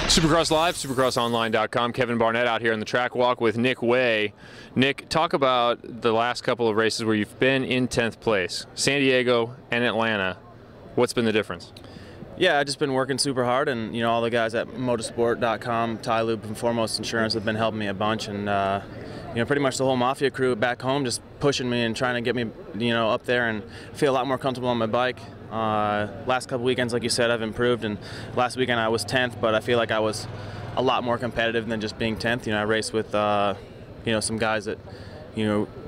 Supercross Live, supercrossonline.com. Kevin Barnett out here on the track walk with Nick Wey. Nick, talk about the last couple of races where you've been in 10th place. San Diego and Atlanta. What's been the difference? Yeah, I've just been working super hard, and all the guys at motorsport.com, Ty Loop and Foremost Insurance have been helping me a bunch, and pretty much the whole Mafia crew back home just pushing me and trying to get me up there and feel a lot more comfortable on my bike. Last couple weekends, like you said, I've improved, and last weekend I was 10th, but I feel like I was a lot more competitive than just being 10th. I raced with some guys that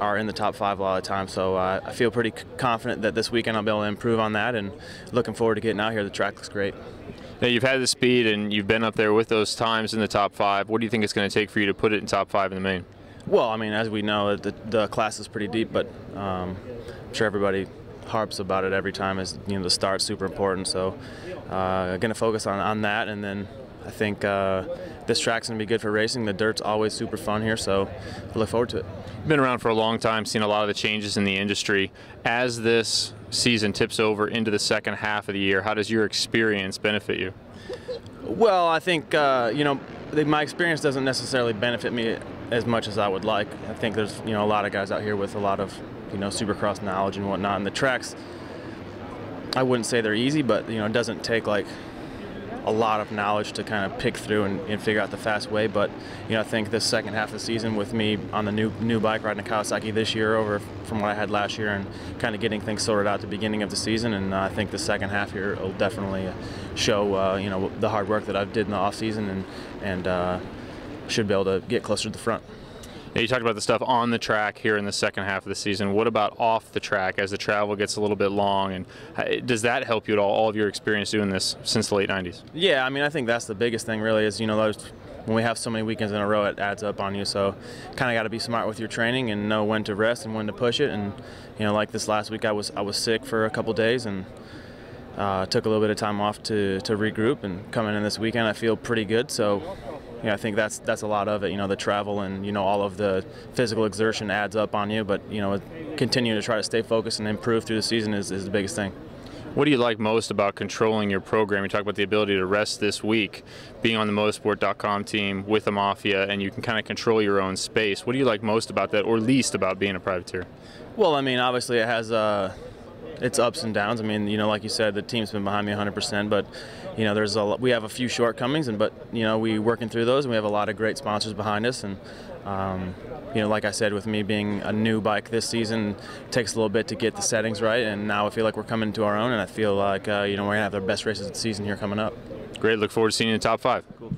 are in the top 5 a lot of the time, so I feel pretty confident that this weekend I'll be able to improve on that, and looking forward to getting out here. The track looks great. Now, you've had the speed and you've been up there with those times in the top 5. What do you think it's going to take for you to put it in top 5 in the main? Well, I mean, as we know, the class is pretty deep, but I'm sure everybody harps about it every time. As the start's super important, so going to focus on that, and then I think this track's going to be good for racing. The dirt's always super fun here, so I look forward to it. Been around for a long time, seen a lot of the changes in the industry. As this season tips over into the second half of the year, how does your experience benefit you? Well, I think my experience doesn't necessarily benefit me as much as I would like. I think there's a lot of guys out here with a lot of Supercross knowledge and whatnot, and the tracks, I wouldn't say they're easy, but it doesn't take like a lot of knowledge to kind of pick through and figure out the fast way. But I think this second half of the season, with me on the new bike riding a Kawasaki this year over from what I had last year, and kind of getting things sorted out at the beginning of the season, and I think the second half here will definitely show the hard work that I did in the off season, and should be able to get closer to the front. Now, you talked about the stuff on the track here in the second half of the season. What about off the track as the travel gets a little bit long? And does that help you at all of your experience doing this since the late 90s? Yeah, I mean, I think that's the biggest thing really is, when we have so many weekends in a row, it adds up on you. So kind of got to be smart with your training and know when to rest and when to push it. And, like this last week, I was sick for a couple days, and took a little bit of time off to regroup, and coming in this weekend, I feel pretty good. So I think that's a lot of it. The travel and all of the physical exertion adds up on you. But continue to try to stay focused and improve through the season is the biggest thing. What do you like most about controlling your program? You talk about the ability to rest this week, being on the motorsport.com team with the Mafia, and you can kind of control your own space. What do you like most about that, or least about being a privateer? Well, I mean, obviously it has its ups and downs. I mean, like you said, the team's been behind me 100%, but we have a few shortcomings, but we working through those, and we have a lot of great sponsors behind us, and like I said, with me being a new bike this season, it takes a little bit to get the settings right, and now I feel like we're coming to our own, and I feel like we're gonna have our best races of the season here coming up. Great, look forward to seeing you in the top 5. Cool.